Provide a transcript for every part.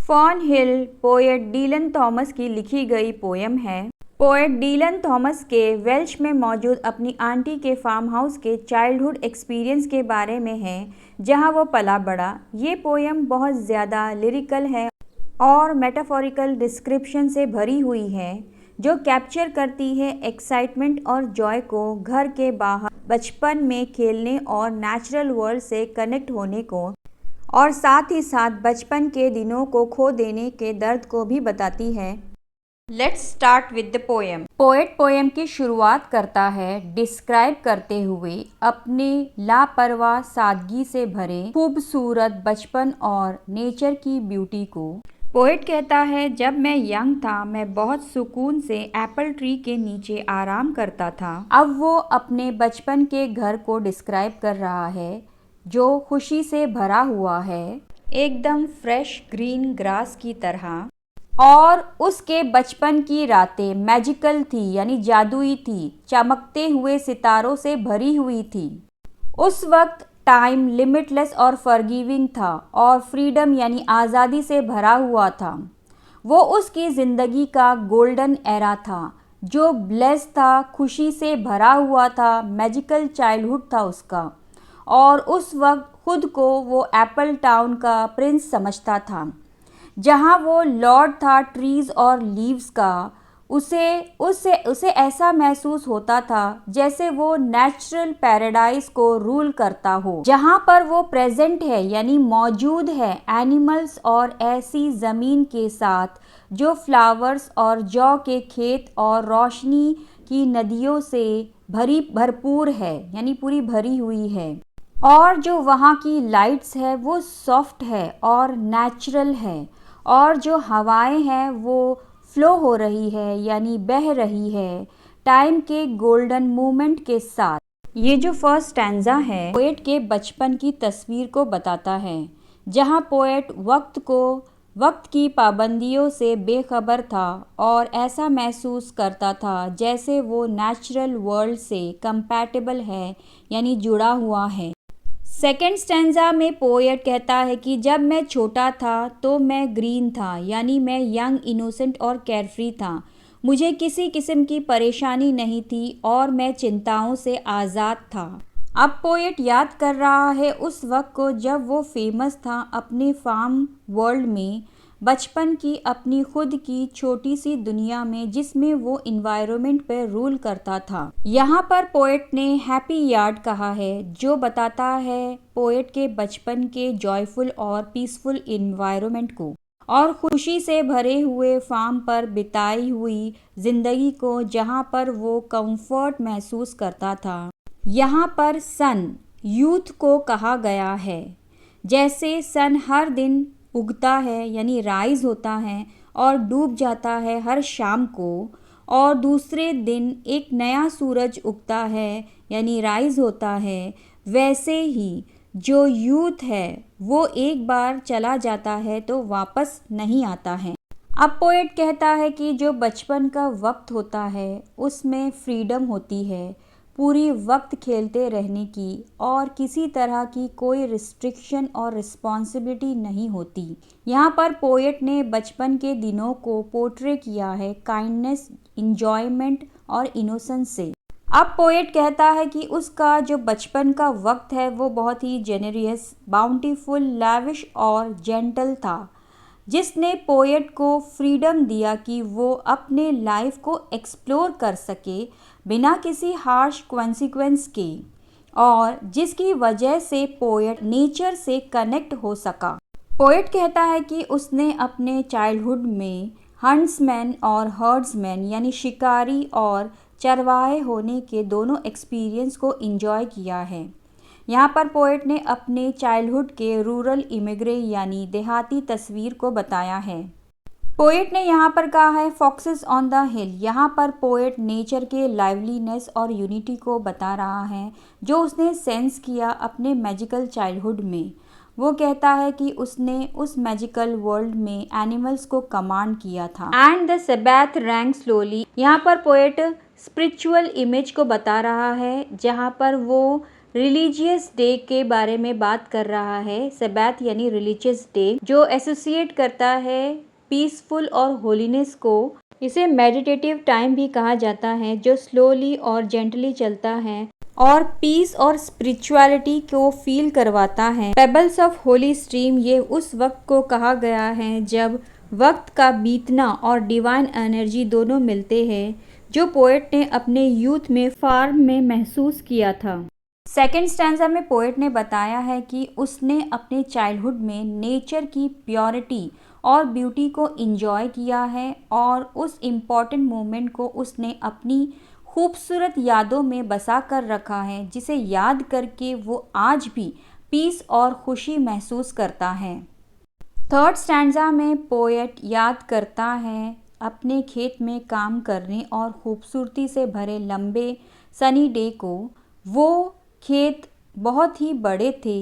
Fawn हिल poet Dylan Thomas की लिखी गई पोयम है। पोएट डीलन थॉमस के वेल्श में मौजूद अपनी आंटी के फार्म हाउस के चाइल्डहुड एक्सपीरियंस के बारे में है, जहां वो पला बढ़ा। ये पोयम बहुत ज़्यादा लिरिकल है और मेटाफोरिकल डिस्क्रिप्शन से भरी हुई है, जो कैप्चर करती है एक्साइटमेंट और जॉय को, घर के बाहर बचपन में खेलने और नेचुरल वर्ल्ड से कनेक्ट होने को, और साथ ही साथ बचपन के दिनों को खो देने के दर्द को भी बताती है। Let's start with the poem. Poet poem की शुरुआत करता है डिस्क्राइब करते हुए अपने लापरवाह सादगी से भरे खूबसूरत बचपन और नेचर की ब्यूटी को। पोएट कहता है, जब मैं यंग था मैं बहुत सुकून से एप्पल ट्री के नीचे आराम करता था। अब वो अपने बचपन के घर को डिस्क्राइब कर रहा है, जो खुशी से भरा हुआ है, एकदम फ्रेश ग्रीन ग्रास की तरह। और उसके बचपन की रातें मैजिकल थी, यानी जादुई थी, चमकते हुए सितारों से भरी हुई थी। उस वक्त टाइम लिमिटलेस और फॉरगिविंग था और फ्रीडम यानी आज़ादी से भरा हुआ था। वो उसकी ज़िंदगी का गोल्डन एरा था, जो ब्लेस था, खुशी से भरा हुआ था, मैजिकल चाइल्डहुड था उसका। और उस वक्त खुद को वो एप्पल टाउन का प्रिंस समझता था, जहाँ वो लॉर्ड था ट्रीज़ और लीव्स का। उसे ऐसा महसूस होता था जैसे वो नेचुरल पैराडाइज को रूल करता हो, जहाँ पर वो प्रेजेंट है, यानी मौजूद है एनिमल्स और ऐसी ज़मीन के साथ जो फ्लावर्स और जौ के खेत और रोशनी की नदियों से भरपूर है, यानी पूरी भरी हुई है। और जो वहाँ की लाइट्स है वो सॉफ्ट है और नेचुरल है, और जो हवाएं हैं वो फ्लो हो रही है, यानी बह रही है टाइम के गोल्डन मूवमेंट के साथ। ये जो फर्स्ट स्टैंजा है पोएट के बचपन की तस्वीर को बताता है, जहाँ पोएट वक्त की पाबंदियों से बेखबर था और ऐसा महसूस करता था जैसे वो नेचुरल वर्ल्ड से कंपैटिबल है, यानी जुड़ा हुआ है। सेकेंड स्टैंजा में पोएट कहता है कि जब मैं छोटा था तो मैं ग्रीन था, यानी मैं यंग, इनोसेंट और केयरफ्री था। मुझे किसी किस्म की परेशानी नहीं थी और मैं चिंताओं से आज़ाद था। अब पोएट याद कर रहा है उस वक्त को जब वो फेमस था अपने फार्म वर्ल्ड में, बचपन की अपनी खुद की छोटी सी दुनिया में, जिसमें वो इन्वायरमेंट पर रूल करता था। यहाँ पर पोएट ने हैप्पी यार्ड कहा है, जो बताता है पोएट के बचपन के जॉयफुल और पीसफुल इन्वायरमेंट को और खुशी से भरे हुए फार्म पर बिताई हुई जिंदगी को, जहाँ पर वो कंफर्ट महसूस करता था। यहाँ पर सन यूथ को कहा गया है, जैसे सन हर दिन उगता है, यानी राइज होता है और डूब जाता है हर शाम को, और दूसरे दिन एक नया सूरज उगता है, यानी राइज होता है। वैसे ही जो यूथ है वो एक बार चला जाता है तो वापस नहीं आता है। अब पोएट कहता है कि जो बचपन का वक्त होता है उसमें फ्रीडम होती है, पूरी वक्त खेलते रहने की, और किसी तरह की कोई रिस्ट्रिक्शन और रिस्पॉन्सिबिलिटी नहीं होती। यहाँ पर पोएट ने बचपन के दिनों को पोर्ट्रे किया है काइंडनेस, इंजॉयमेंट और इनोसेंस से। अब पोएट कहता है कि उसका जो बचपन का वक्त है वो बहुत ही जेनरियस, बाउंटीफुल, लैविश और जेंटल था, जिसने पोएट को फ्रीडम दिया कि वो अपने लाइफ को एक्सप्लोर कर सके बिना किसी हार्श कॉन्सिक्वेंस के, और जिसकी वजह से पोएट नेचर से कनेक्ट हो सका। पोएट कहता है कि उसने अपने चाइल्डहुड में हंट्समैन और हर्ड्समैन, यानी शिकारी और चरवाहे होने के दोनों एक्सपीरियंस को एंजॉय किया है। यहाँ पर पोएट ने अपने चाइल्डहुड के रूरल इमिग्रे, यानी देहाती तस्वीर को बताया है। पोएट ने यहाँ पर कहा है फॉक्सेस ऑन द हिल। यहाँ पर पोएट नेचर के लाइवलीनेस और यूनिटी को बता रहा है, जो उसने सेंस किया अपने मैजिकल चाइल्डहुड में। वो कहता है कि उसने उस मैजिकल वर्ल्ड में एनिमल्स को कमांड किया था। And the Sabbath rank slowly. यहाँ पर पोएट स्पिरिचुअल इमेज को बता रहा है, जहाँ पर वो रिलीजियस डे के बारे में बात कर रहा है। सब्बाथ यानी रिलीजियस डे, जो एसोसिएट करता है पीसफुल और होलीनेस को। इसे मेडिटेटिव टाइम भी कहा जाता है, जो स्लोली और जेंटली चलता है और पीस और स्पिरिचुअलिटी को फील करवाता है। पेबल्स ऑफ होली स्ट्रीम, ये उस वक्त को कहा गया है जब वक्त का बीतना और डिवाइन एनर्जी दोनों मिलते हैं, जो पोएट ने अपने यूथ में फार्म में महसूस किया था। सेकेंड स्टैंजा में पोएट ने बताया है कि उसने अपने चाइल्डहुड में नेचर की प्योरिटी और ब्यूटी को इंजॉय किया है और उस इम्पॉर्टेंट मोमेंट को उसने अपनी खूबसूरत यादों में बसा कर रखा है, जिसे याद करके वो आज भी पीस और खुशी महसूस करता है। थर्ड स्टैंजा में पोएट याद करता है अपने खेत में काम करने और खूबसूरती से भरे लंबे सनी डे को। वो खेत बहुत ही बड़े थे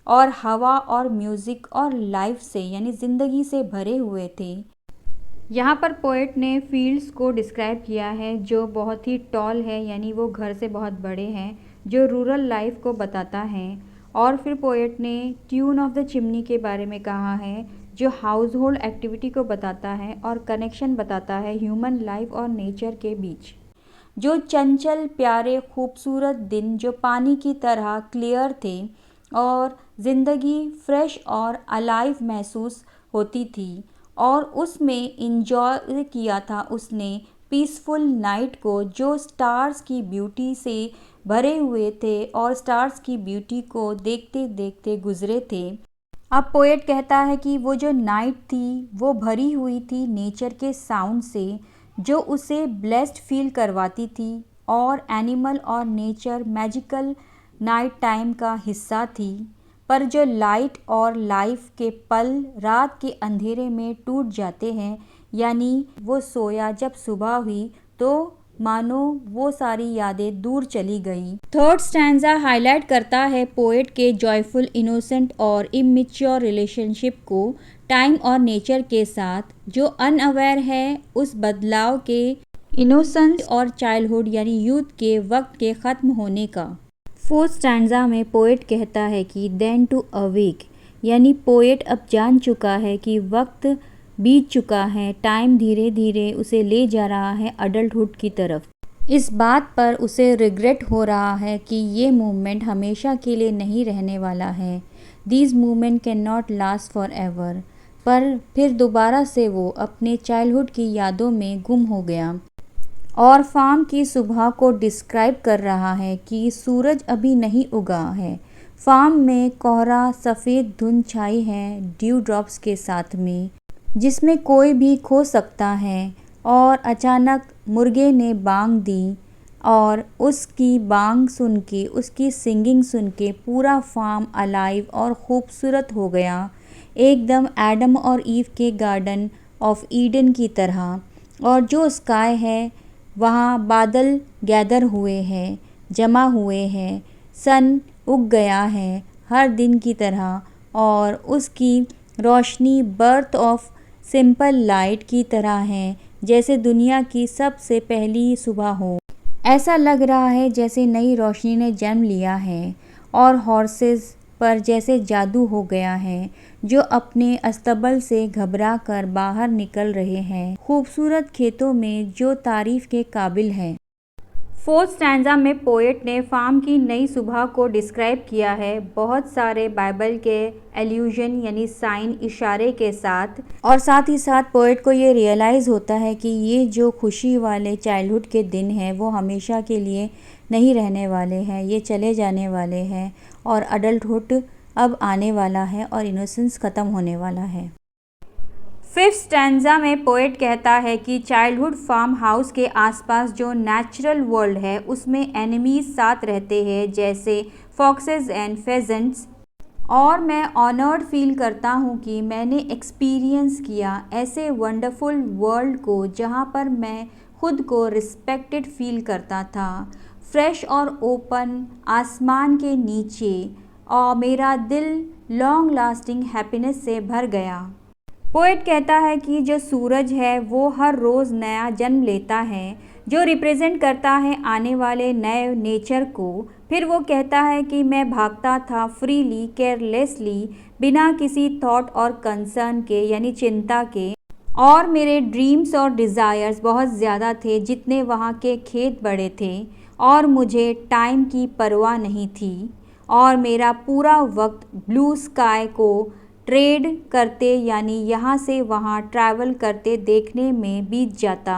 और हवा और म्यूज़िक और लाइफ से यानी ज़िंदगी से भरे हुए थे। यहाँ पर पोएट ने फील्ड्स को डिस्क्राइब किया है जो बहुत ही टॉल है, यानी वो घर से बहुत बड़े हैं, जो रूरल लाइफ को बताता है। और फिर पोएट ने ट्यून ऑफ द चिमनी के बारे में कहा है, जो हाउस होल्ड एक्टिविटी को बताता है और कनेक्शन बताता है ह्यूमन लाइफ और नेचर के बीच। जो चंचल प्यारे खूबसूरत दिन जो पानी की तरह क्लियर थे और ज़िंदगी फ्रेश और अलाइव महसूस होती थी, और उसमें इंजॉय किया था उसने पीसफुल नाइट को, जो स्टार्स की ब्यूटी से भरे हुए थे और स्टार्स की ब्यूटी को देखते देखते गुजरे थे। अब पोएट कहता है कि वो जो नाइट थी वो भरी हुई थी नेचर के साउंड से, जो उसे ब्लेस्ड फील करवाती थी, और एनिमल और नेचर मैजिकल नाइट टाइम का हिस्सा थी। पर जो लाइट और लाइफ के पल रात के अंधेरे में टूट जाते हैं, यानी वो सोया जब सुबह हुई तो मानो वो सारी यादें दूर चली गई। थर्ड स्टैंजा हाईलाइट करता है पोएट के जॉयफुल, इनोसेंट और इमेच्योर रिलेशनशिप को टाइम और नेचर के साथ, जो अनअवेयर है उस बदलाव के, इनोसेंस और चाइल्डहुड यानी यूथ के वक्त के ख़त्म होने का। फोर्थ स्टैंजा में पोएट कहता है कि देन टू अवेक, यानी पोएट अब जान चुका है कि वक्त बीत चुका है, टाइम धीरे धीरे उसे ले जा रहा है अडल्टहुड की तरफ। इस बात पर उसे रिग्रेट हो रहा है कि ये मूवमेंट हमेशा के लिए नहीं रहने वाला है। These movement can not last for ever. पर फिर दोबारा से वो अपने चाइल्डहुड की यादों में गुम हो गया और फार्म की सुबह को डिस्क्राइब कर रहा है कि सूरज अभी नहीं उगा है। फार्म में कोहरा सफ़ेद धुंध छाई है ड्यू ड्रॉप्स के साथ में, जिसमें कोई भी खो सकता है। और अचानक मुर्गे ने बांग दी और उसकी बांग सुन के, उसकी सिंगिंग सुन के पूरा फार्म अलाइव और ख़ूबसूरत हो गया, एकदम एडम और ईव के गार्डन ऑफ ईडन की तरह। और जो स्काई है वहाँ बादल गैदर हुए हैं, जमा हुए हैं, सन उग गया है हर दिन की तरह, और उसकी रोशनी बर्थ ऑफ सिंपल लाइट की तरह है, जैसे दुनिया की सबसे पहली सुबह हो। ऐसा लग रहा है जैसे नई रोशनी ने जन्म लिया है और हॉर्सेस पर जैसे जादू हो गया है, जो अपने अस्तबल से घबरा कर बाहर निकल रहे हैं खूबसूरत खेतों में जो तारीफ के काबिल है। फोर्थ स्टैंजा में पोएट ने फार्म की नई सुबह को डिस्क्राइब किया है बहुत सारे बाइबल के एल्यूजन यानी साइन इशारे के साथ, और साथ ही साथ पोएट को ये रियलाइज़ होता है कि ये जो खुशी वाले चाइल्डहुड के दिन हैं वो हमेशा के लिए नहीं रहने वाले हैं, ये चले जाने वाले हैं, और अडल्टहुड अब आने वाला है और इनोसेंस ख़त्म होने वाला है। फिफ्थ स्टैंजा में पोएट कहता है कि चाइल्डहुड फार्म हाउस के आसपास जो नेचुरल वर्ल्ड है उसमें एनिमीज साथ रहते हैं, जैसे फॉक्सेस एंड फेजेंट्स, और मैं ऑनर्ड फील करता हूँ कि मैंने एक्सपीरियंस किया ऐसे वंडरफुल वर्ल्ड को जहाँ पर मैं खुद को रिस्पेक्टेड फील करता था, फ्रेश और ओपन आसमान के नीचे, और मेरा दिल लॉन्ग लास्टिंग हैप्पीनेस से भर गया। पोएट कहता है कि जो सूरज है वो हर रोज़ नया जन्म लेता है, जो रिप्रेजेंट करता है आने वाले नए नेचर को, फिर वो कहता है कि मैं भागता था फ्रीली, केयरलेसली, बिना किसी थॉट और कंसर्न के यानी चिंता के, और मेरे ड्रीम्स और डिज़ायर्स बहुत ज़्यादा थे जितने वहाँ के खेत बड़े थे, और मुझे टाइम की परवाह नहीं थी, और मेरा पूरा वक्त ब्लू स्काई को ट्रेड करते यानी यहाँ से वहाँ ट्रैवल करते देखने में बीत जाता।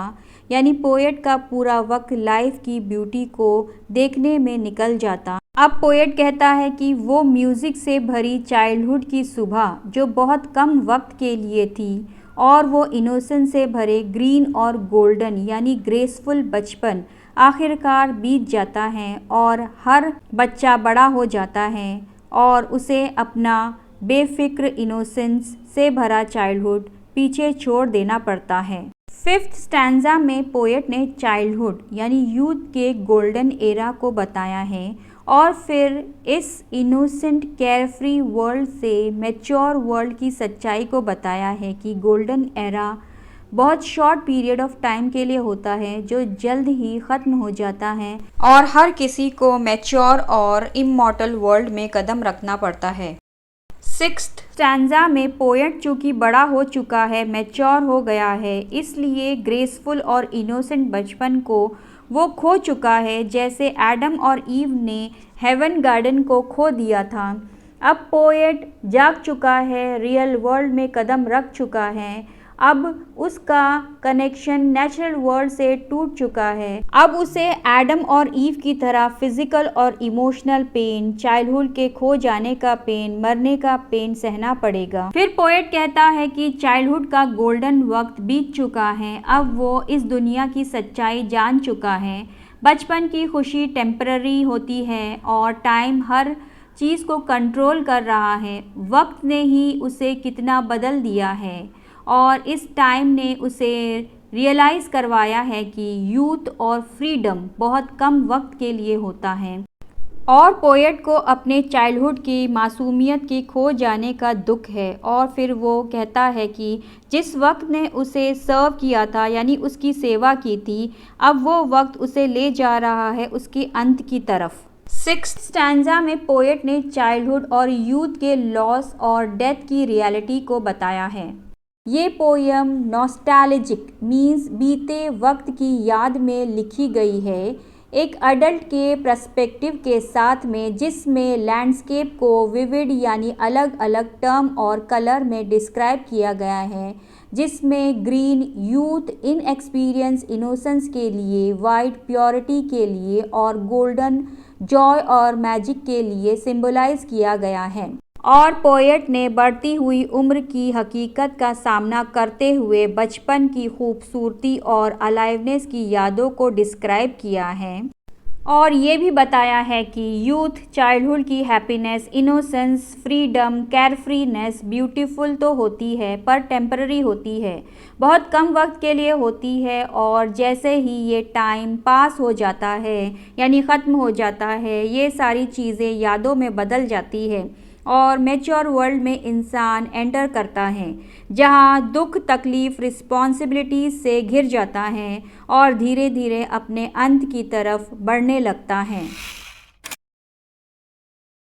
यानी पोएट का पूरा वक्त लाइफ की ब्यूटी को देखने में निकल जाता। अब पोएट कहता है कि वो म्यूज़िक से भरी चाइल्डहुड की सुबह जो बहुत कम वक्त के लिए थी, और वो इनोसेंस से भरे ग्रीन और गोल्डन यानी ग्रेसफुल बचपन आखिरकार बीत जाता है, और हर बच्चा बड़ा हो जाता है और उसे अपना बेफिक्र इनोसेंस से भरा चाइल्डहुड पीछे छोड़ देना पड़ता है। फिफ्थ स्टैंजा में पोएट ने चाइल्डहुड यानी यूथ के गोल्डन एरा को बताया है, और फिर इस इनोसेंट केयरफ्री वर्ल्ड से मैच्योर वर्ल्ड की सच्चाई को बताया है कि गोल्डन एरा बहुत शॉर्ट पीरियड ऑफ टाइम के लिए होता है जो जल्द ही ख़त्म हो जाता है, और हर किसी को मैच्योर और इमॉर्टल वर्ल्ड में कदम रखना पड़ता है। सिक्स्थ स्टैंजा में पोएट चूँकि बड़ा हो चुका है, मैच्योर हो गया है, इसलिए ग्रेसफुल और इनोसेंट बचपन को वो खो चुका है, जैसे एडम और ईव ने हेवन गार्डन को खो दिया था। अब पोएट जाग चुका है, रियल वर्ल्ड में कदम रख चुका है, अब उसका कनेक्शन नेचुरल वर्ल्ड से टूट चुका है। अब उसे एडम और ईव की तरह फिजिकल और इमोशनल पेन, चाइल्डहुड के खो जाने का पेन, मरने का पेन सहना पड़ेगा। फिर पोएट कहता है कि चाइल्डहुड का गोल्डन वक्त बीत चुका है, अब वो इस दुनिया की सच्चाई जान चुका है। बचपन की खुशी टेम्पररी होती है और टाइम हर चीज़ को कंट्रोल कर रहा है। वक्त ने ही उसे कितना बदल दिया है, और इस टाइम ने उसे रियलाइज़ करवाया है कि यूथ और फ्रीडम बहुत कम वक्त के लिए होता है। और पोएट को अपने चाइल्डहुड की मासूमियत की खो जाने का दुख है, और फिर वो कहता है कि जिस वक्त ने उसे सर्व किया था यानी उसकी सेवा की थी, अब वो वक्त उसे ले जा रहा है उसके अंत की तरफ। सिक्स्थ स्टैंजा में पोएट ने चाइल्डहुड और यूथ के लॉस और डेथ की रियलिटी को बताया है। ये पोयम नॉस्टैल्जिक मीन्स बीते वक्त की याद में लिखी गई है, एक अडल्ट के पर्सपेक्टिव के साथ में, जिसमें लैंडस्केप को विविड यानी अलग अलग टर्म और कलर में डिस्क्राइब किया गया है, जिसमें green youth in experience innocence के लिए, वाइट प्योरिटी के लिए, और गोल्डन जॉय और मैजिक के लिए सिंबलाइज किया गया है। और पोएट ने बढ़ती हुई उम्र की हकीकत का सामना करते हुए बचपन की खूबसूरती और अलाइवनेस की यादों को डिस्क्राइब किया है, और ये भी बताया है कि यूथ, चाइल्डहुड की हैप्पीनेस, इनोसेंस, फ्रीडम, केयरफ्रीनेस ब्यूटीफुल तो होती है पर टेम्पररी होती है, बहुत कम वक्त के लिए होती है, और जैसे ही ये टाइम पास हो जाता है यानी ख़त्म हो जाता है, ये सारी चीज़ें यादों में बदल जाती है, और मैच्योर वर्ल्ड में इंसान एंटर करता है, जहाँ दुख, तकलीफ़, रिस्पॉन्सिबिलिटीज़ से घिर जाता है और धीरे धीरे अपने अंत की तरफ बढ़ने लगता है।